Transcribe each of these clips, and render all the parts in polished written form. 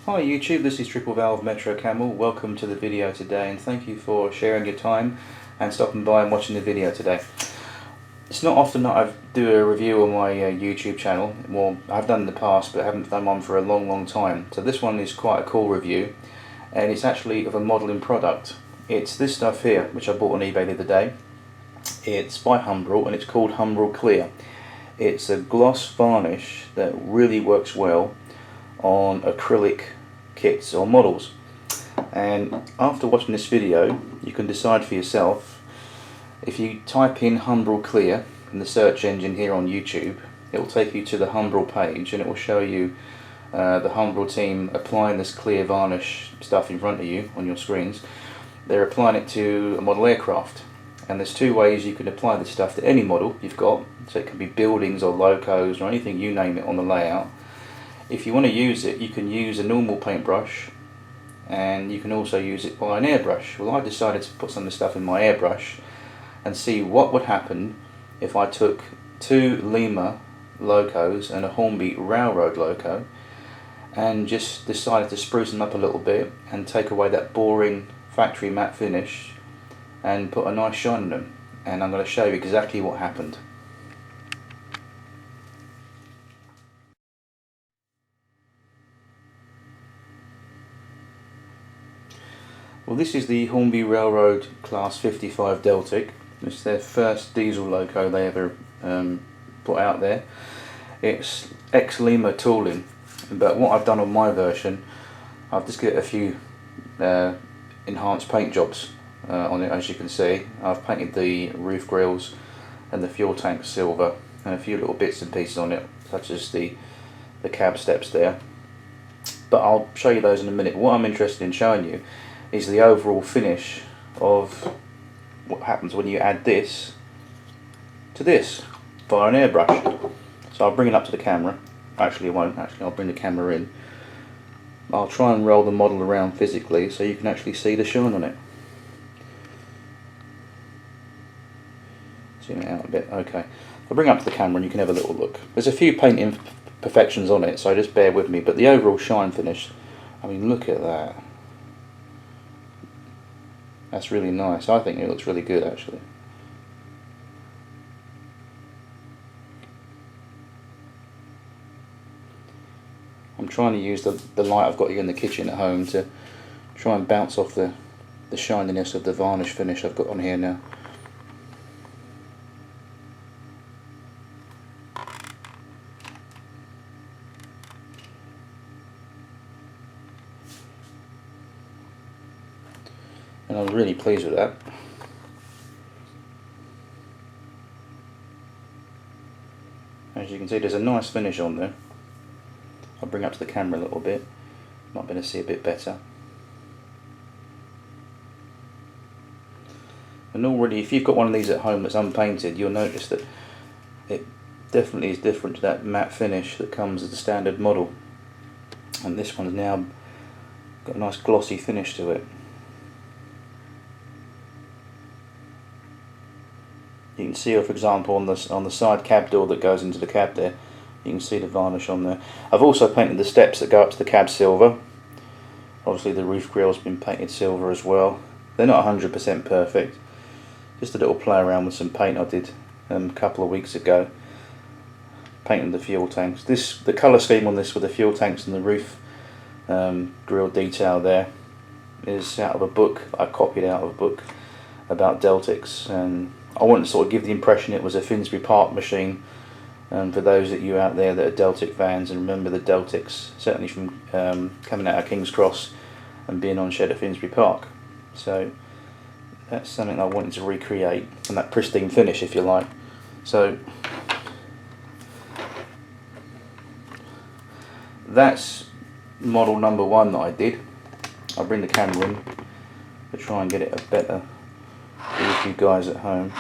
Hi YouTube, this is Triple Valve Metro Camel. Welcome to the video today and thank you for sharing your time and stopping by and watching the video today. It's not often that I do a review on my YouTube channel. Well, I've done in the past but I haven't done one for a long time. So this one is quite a cool review and it's actually of a modelling product. It's this stuff here which I bought on eBay the other day. It's by Humbrol and it's called Humbrol Clear. It's a gloss varnish that really works well on acrylic kits or models, and after watching this video you can decide for yourself. If you type in Humbrol Clear in the search engine here on YouTube, it will take you to the Humbrol page and it will show you the Humbrol team applying this clear varnish stuff in front of you on your screens. They're applying it to a model aircraft, and there's two ways you can apply this stuff to any model you've got. So it can be buildings or locos or anything, you name it, on the layout. If you want to use it, you can use a normal paintbrush and you can also use it by an airbrush. Well, I decided to put some of the stuff in my airbrush and see what would happen if I took two Lima locos and a Hornby railroad loco and just decided to spruce them up a little bit and take away that boring factory matte finish and put a nice shine on them. And I'm going to show you exactly what happened. Well, this is the Hornby Railroad Class 55 Deltic. It's their first diesel loco they ever put out there. It's ex-Lima tooling, but what I've done on my version, I've just got a few enhanced paint jobs on it. As you can see, I've painted the roof grills and the fuel tank silver and a few little bits and pieces on it, such as the cab steps there. But I'll show you those in a minute. What I'm interested in showing you is the overall finish of what happens when you add this to this via an airbrush. So I'll bring it up to the camera. Actually I won't, I'll bring the camera in. I'll try and roll the model around physically so you can actually see the shine on it. Zoom it out a bit, okay. I'll bring it up to the camera and you can have a little look. There's a few paint imperfections on it, so just bear with me, but the overall shine finish, I mean, look at that. That's really nice. I think it looks really good actually. I'm trying to use the light I've got here in the kitchen at home to try and bounce off the shininess of the varnish finish I've got on here now. And I'm really pleased with that. As you can see, there's a nice finish on there. I'll bring up to the camera a little bit. Might be able to see a bit better. And already, if you've got one of these at home that's unpainted, you'll notice that it definitely is different to that matte finish that comes as a standard model. And this one's now got a nice glossy finish to it. You can see, for example, on the side cab door that goes into the cab there, you can see the varnish on there. I've also painted the steps that go up to the cab silver. Obviously the roof grill's been painted silver as well. They're not 100% perfect. Just a little play around with some paint I did a couple of weeks ago. Painting the fuel tanks. The colour scheme on this with the fuel tanks and the roof grill detail there is out of a book. I copied out of a book about Deltics, and I wanted to sort of give the impression it was a Finsbury Park machine. For those of you out there that are Deltic fans and remember the Deltics, certainly from coming out of King's Cross and being on shed at Finsbury Park. So that's something I wanted to recreate, and that pristine finish, if you like. So that's model number one that I did. I'll bring the camera in to try and get it a better view for you guys at home.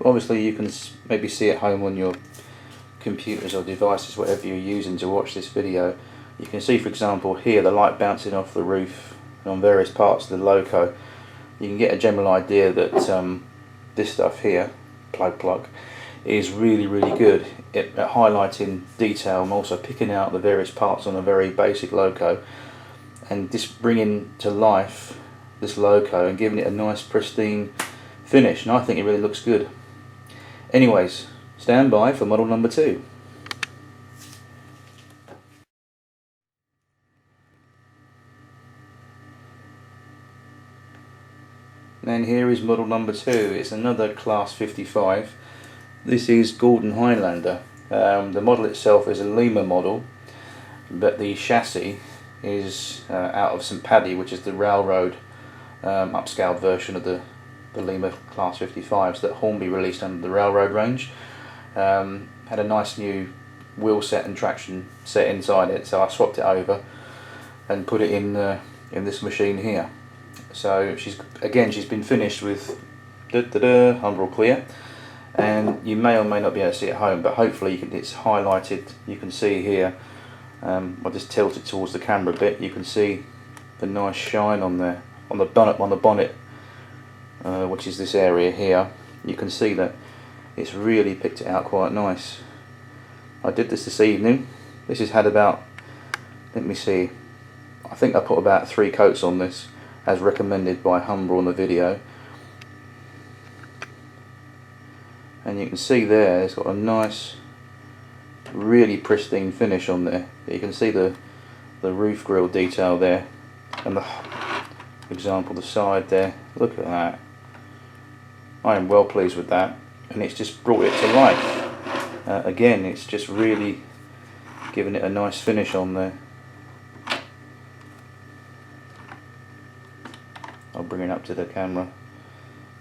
Obviously you can maybe see at home on your computers or devices, whatever you're using to watch this video. You can see, for example, here the light bouncing off the roof on various parts of the loco. You can get a general idea that this stuff here, plug, is really good at highlighting detail and also picking out the various parts on a very basic loco and just bringing to life this loco and giving it a nice pristine finish, and I think it really looks good. Anyways, stand by for model number 2. And here is model number 2. It's another Class 55. This is Gordon Highlander. The model itself is a Lima model, but the chassis is out of St Paddy, which is the railroad upscaled version of the Lima Class 55s that Hornby released under the railroad range. Had a nice new wheel set and traction set inside it, so I swapped it over and put it in this machine here. So she's been finished with Humbrol Clear, and you may or may not be able to see it at home, but hopefully it's highlighted. You can see here, I'll just tilt it towards the camera a bit, you can see the nice shine on there, on the bonnet, which is this area here. You can see that it's really picked it out quite nice. I did this evening. This has had about, let me see, I think I put about 3 coats on this, as recommended by Humbrol in the video. And you can see there, it's got a nice, really pristine finish on there. You can see the roof grille detail there, and the side there. Look at that. I am well pleased with that, and it's just brought it to life. Again, it's just really given it a nice finish on there. I'll bring it up to the camera,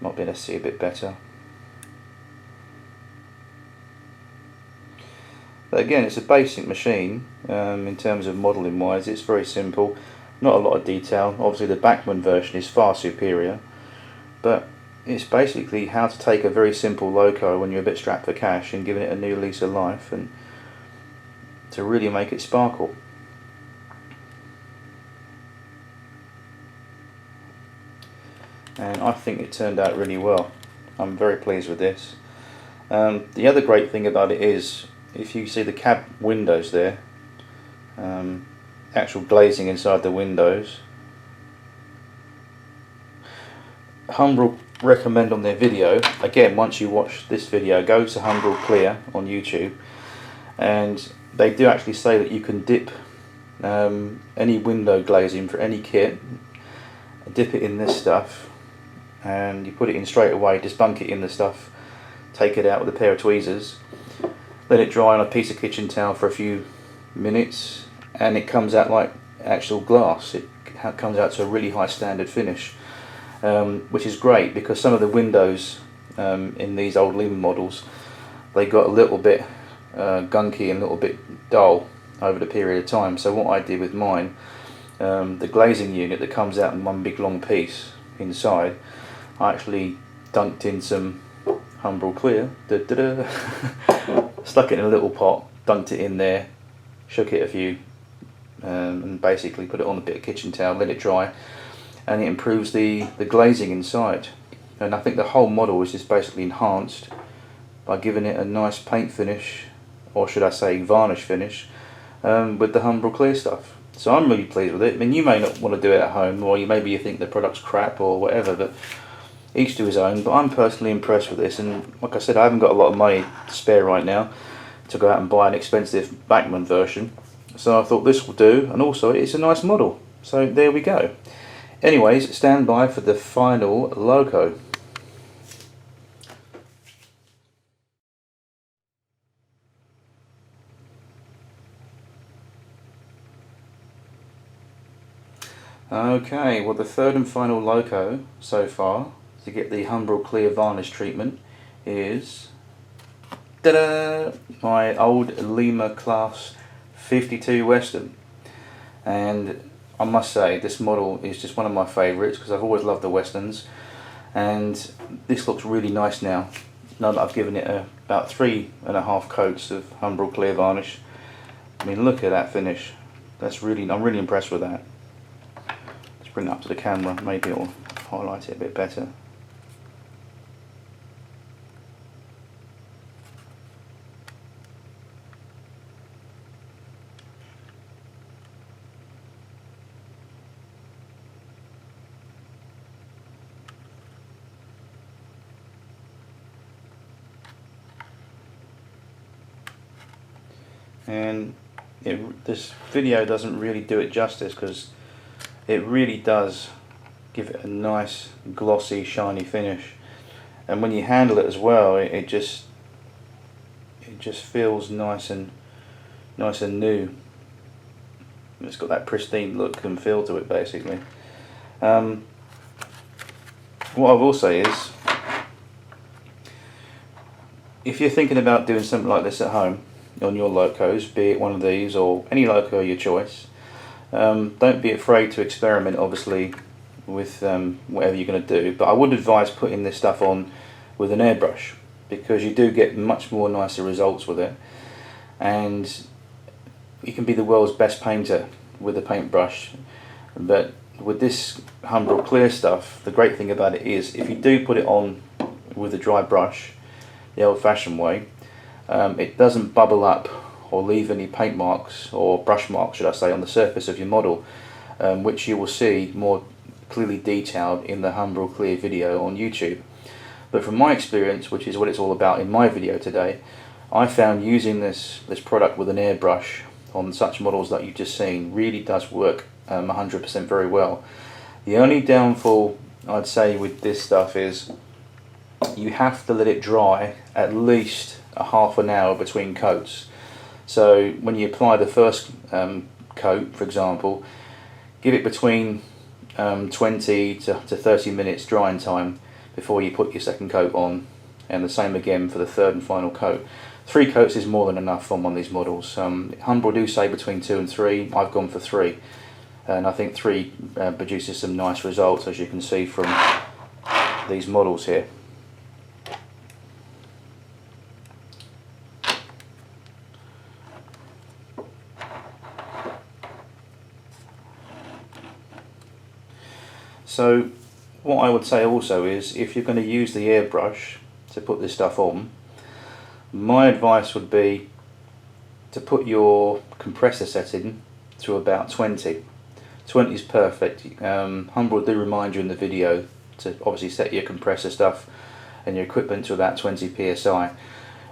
might be able to see a bit better. But again, it's a basic machine in terms of modelling wise. It's very simple, not a lot of detail. Obviously the Bachmann version is far superior, but it's basically how to take a very simple loco when you're a bit strapped for cash and giving it a new lease of life and to really make it sparkle. And I think it turned out really well. I'm very pleased with this. The other great thing about it is, if you see the cab windows there, actual glazing inside the windows, Humbrol recommend on their video, again once you watch this video, go to Humbrol Clear on YouTube, and they do actually say that you can dip any window glazing for any kit, dip it in this stuff, and you put it in straight away, just bunk it in the stuff, take it out with a pair of tweezers, let it dry on a piece of kitchen towel for a few minutes, and it comes out like actual glass. It comes out to a really high standard finish, which is great because some of the windows in these old Lima models, they got a little bit gunky and a little bit dull over the period of time. So what I did with mine, the glazing unit that comes out in one big long piece inside, I actually dunked in some Humbrol Clear, stuck it in a little pot, dunked it in there, shook it a few, and basically put it on a bit of kitchen towel, let it dry, and it improves the glazing inside. And I think the whole model is just basically enhanced by giving it a nice paint finish, or should I say varnish finish, with the Humbrol Clear stuff. So I'm really pleased with it. I mean, you may not want to do it at home, or maybe you think the product's crap or whatever, but each to his own. But I'm personally impressed with this, and like I said, I haven't got a lot of money to spare right now to go out and buy an expensive Bachmann version, so I thought this will do, and also it's a nice model. So there we go. Anyways, stand by for the final loco. Okay, well the third and final loco so far to get the Humbrol Clear varnish treatment is my old Lima Class 52 Western. And I must say this model is just one of my favourites because I've always loved the Westerns, and this looks really nice now that I've given it about 3.5 coats of Humbrol Clear varnish. I mean, look at that finish. I'm really impressed with that. Let's bring it up to the camera, maybe it'll highlight it a bit better. and this video doesn't really do it justice, because it really does give it a nice glossy shiny finish, and when you handle it as well, it just feels nice and new. It's got that pristine look and feel to it basically. What I will say is, if you're thinking about doing something like this at home on your locos, be it one of these or any loco of your choice, don't be afraid to experiment obviously with whatever you're going to do, but I would advise putting this stuff on with an airbrush, because you do get much more nicer results with it, and you can be the world's best painter with a paintbrush. But with this Humbrol Clear stuff, the great thing about it is, if you do put it on with a dry brush the old fashioned way, it doesn't bubble up or leave any paint marks, or brush marks should I say, on the surface of your model, which you will see more clearly detailed in the Humbrol Clear video on YouTube. But from my experience, which is what it's all about in my video today, I found using this product with an airbrush on such models that you've just seen really does work 100% very well. The only downfall I'd say with this stuff is you have to let it dry at least a half an hour between coats. So when you apply the first coat, for example, give it between 20 to 30 minutes drying time before you put your second coat on, and the same again for the third and final coat. 3 coats is more than enough on one of these models. Humbrol do say between 2 and 3. I've gone for 3, and I think 3 produces some nice results, as you can see from these models here. So what I would say also is, if you're going to use the airbrush to put this stuff on, my advice would be to put your compressor setting to about 20. 20 is perfect. Humbrol do remind you in the video to obviously set your compressor stuff and your equipment to about 20 psi.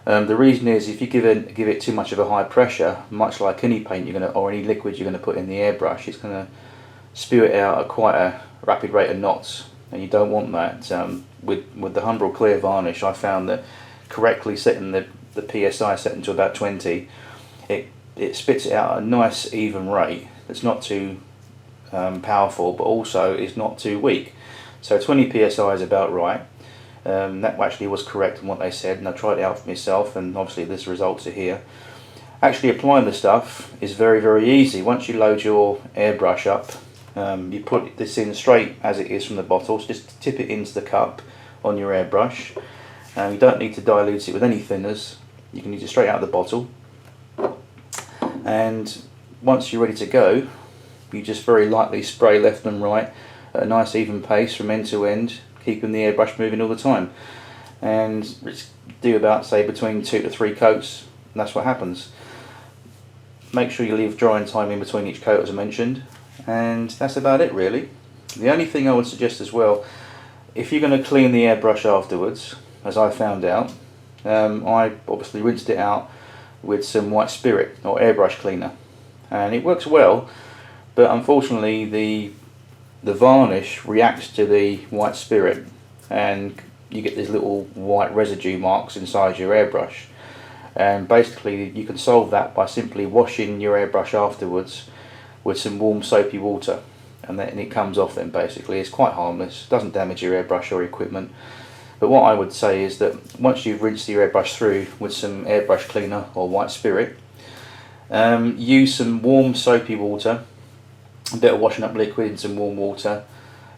The reason is, if you give it too much of a high pressure, much like any paint you're going to, or any liquid you're going to put in the airbrush, it's going to spew it out at quite a rapid rate of knots, and you don't want that. With the Humbrol Clear varnish, I found that correctly setting the PSI setting to about 20, it spits it out at a nice even rate that's not too powerful, but also is not too weak. So 20 PSI is about right. That actually was correct in what they said, and I tried it out for myself, and obviously this results are here. Actually applying the stuff is very easy. Once you load your airbrush up, you put this in straight as it is from the bottle, so just tip it into the cup on your airbrush. You don't need to dilute it with any thinners, you can use it straight out of the bottle, and once you're ready to go, you just very lightly spray left and right at a nice even pace from end to end, keeping the airbrush moving all the time, and do about, say, between 2 to 3 coats, and that's what happens. Make sure you leave drying time in between each coat, as I mentioned, and that's about it really. The only thing I would suggest as well, if you're going to clean the airbrush afterwards, as I found out, I obviously rinsed it out with some white spirit or airbrush cleaner, and it works well, but unfortunately the varnish reacts to the white spirit, and you get these little white residue marks inside your airbrush. And basically you can solve that by simply washing your airbrush afterwards with some warm soapy water, and then it comes off. Then basically it's quite harmless, doesn't damage your airbrush or equipment. But what I would say is that once you've rinsed your airbrush through with some airbrush cleaner or white spirit, use some warm soapy water, a bit of washing up liquid in some warm water,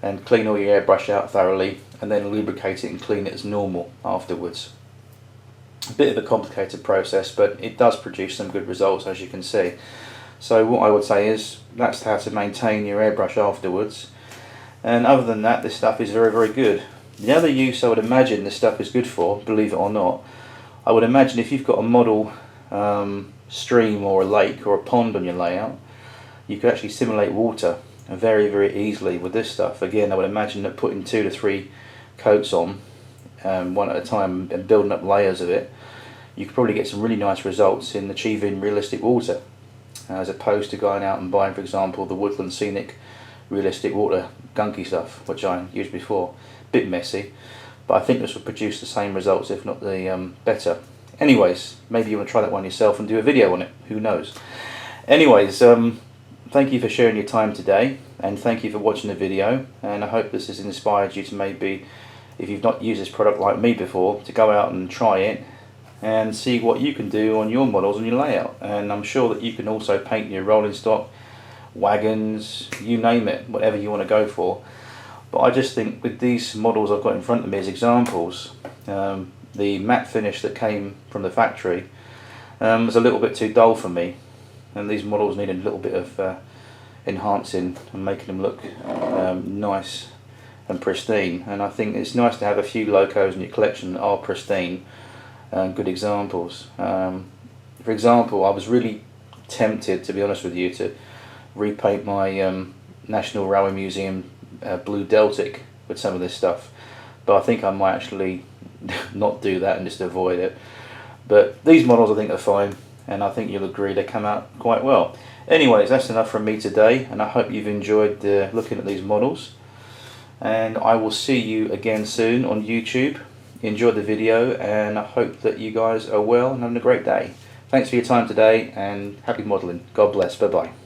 and clean all your airbrush out thoroughly, and then lubricate it and clean it as normal afterwards. A bit of a complicated process, but it does produce some good results, as you can see. So what I would say is, that's how to maintain your airbrush afterwards, and other than that, this stuff is very good. The other use I would imagine this stuff is good for, believe it or not, I would imagine if you've got a model stream or a lake or a pond on your layout, you could actually simulate water very easily with this stuff. Again, I would imagine that putting 2 to 3 coats on, one at a time, and building up layers of it, you could probably get some really nice results in achieving realistic water, as opposed to going out and buying, for example, the Woodland Scenic realistic water gunky stuff, which I used before. Bit messy, but I think this will produce the same results, if not the better. Anyways, maybe you want to try that one yourself and do a video on it, who knows. Anyways, thank you for sharing your time today, and thank you for watching the video, and I hope this has inspired you to maybe, if you've not used this product like me before, to go out and try it and see what you can do on your models and your layout. And I'm sure that you can also paint your rolling stock, wagons, you name it, whatever you want to go for. But I just think with these models I've got in front of me as examples, the matte finish that came from the factory was a little bit too dull for me, and these models needed a little bit of enhancing and making them look nice and pristine. And I think it's nice to have a few locos in your collection that are pristine and good examples. For example, I was really tempted, to be honest with you, to repaint my National Railway Museum blue Deltic with some of this stuff, but I think I might actually not do that and just avoid it. But these models I think are fine, and I think you'll agree they come out quite well. Anyways, that's enough from me today, and I hope you've enjoyed looking at these models, and I will see you again soon on YouTube. Enjoy the video, and I hope that you guys are well and having a great day. Thanks for your time today, and happy modelling. God bless. Bye bye.